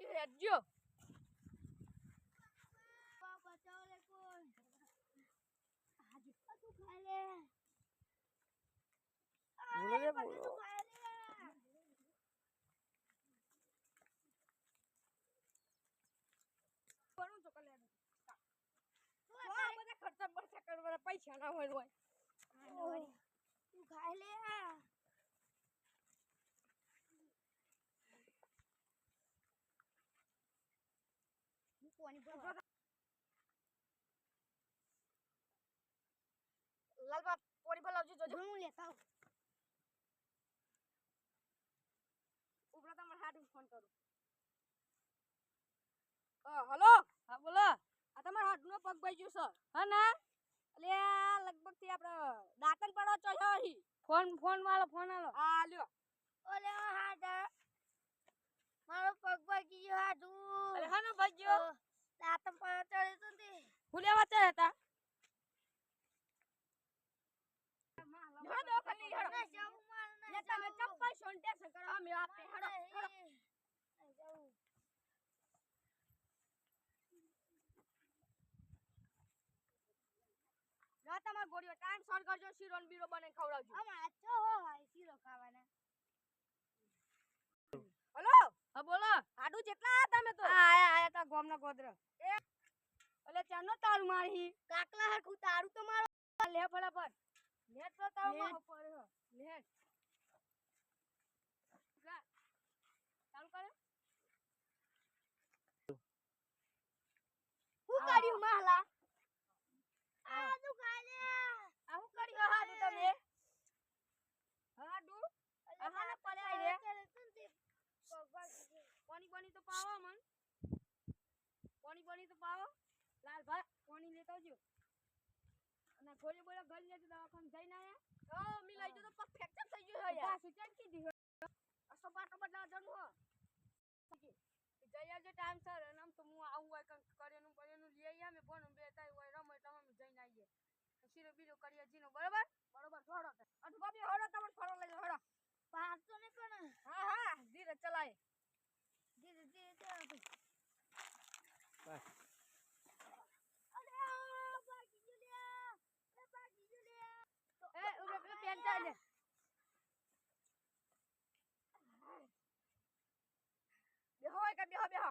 શાંતિ હેડજો બચાવ લે કોઈ હાજી તું ખાઈ લે બોલો રે બોલો તું ખાઈ લે કોનું તો કલે આ બધા ખર્ચા બરચા કરવાના પૈસા ના હોય તું ખાઈ લે હું કોની પર લાલબા પોણી પર લાવજો જોજો હું લેતા આવું ઉપરા તમાર હાડું ફોન કરું હલો હા બોલો આ તમાર હાડનો પગ ભાઈ ગયો છે હા ના એટલે લગભગ થી આપણે દાંતન પડો ચોયો હી ફોન વાળો ફોન આલો આ લ્યો ઓલે હાડા મારો પગ ભાગી ગયો હાડું અરે હાનો ભાગ્યો દાંતમ પર ચડે તો તે હું લેવા ચા હતા હેડો ખાલી હેડો ના જાઉં માર ના લે તમે ચપ્પલ સોંટે છે કરો અમે આપે હેડો ના તમાર ગોળીઓ ટાઈમ સર કરજો શીરો ને બીરો બને ખવડાવજો અમાર તો હો ભાઈ શીરો ખાવાના હલો હા બોલો આડું જેટલા તમે તો આયા તા ગોમના ગોદર એટલે ચાનો તારું મારી કાકલા હરખું તારું તો મારો લે ફટાફટ લે તો તારું માં ઉપર લે ચાલુ કરે હું કર્યું માલા આ તું ખાઈ લે આ હું કર્યું હાડું તમે હાડું આહાને પડાઈ રે પાણી પાણી તો પાવો મન પાણી પાણી તો પાવો લાલ ભાઈ પાણી લેતો આવજો અને ગોળી બોલો ઘર લેજો દવાખાને જઈને આયા મી લઈ જો તો પગ ફ્રેક્ચર થઈ ગયો હે યાર પાછું ચડકી દી અસો પાટો બદલા જણું હો જઈ આવજો ટાઈમ સર અને આમ તો હું આવું હોય કંઈક કરેનું લઈ આયા મે ભણું બે તાઈ હોય રમે એટલે અમે જઈને આવીએ શીરો બીરો કરીએ જીનો બરાબર બરાબર છોડો અઠ બાપી હડો તમે ફરો લઈ હડો પાડતો ને પણ હા હા ધીરે ચલાય ધીરે ધીરે ચાલ બસ અરે ભાગી ગયો લે ભાગી ગયો લે એ ઉરે પેન ચાલે બેહો કે બેહો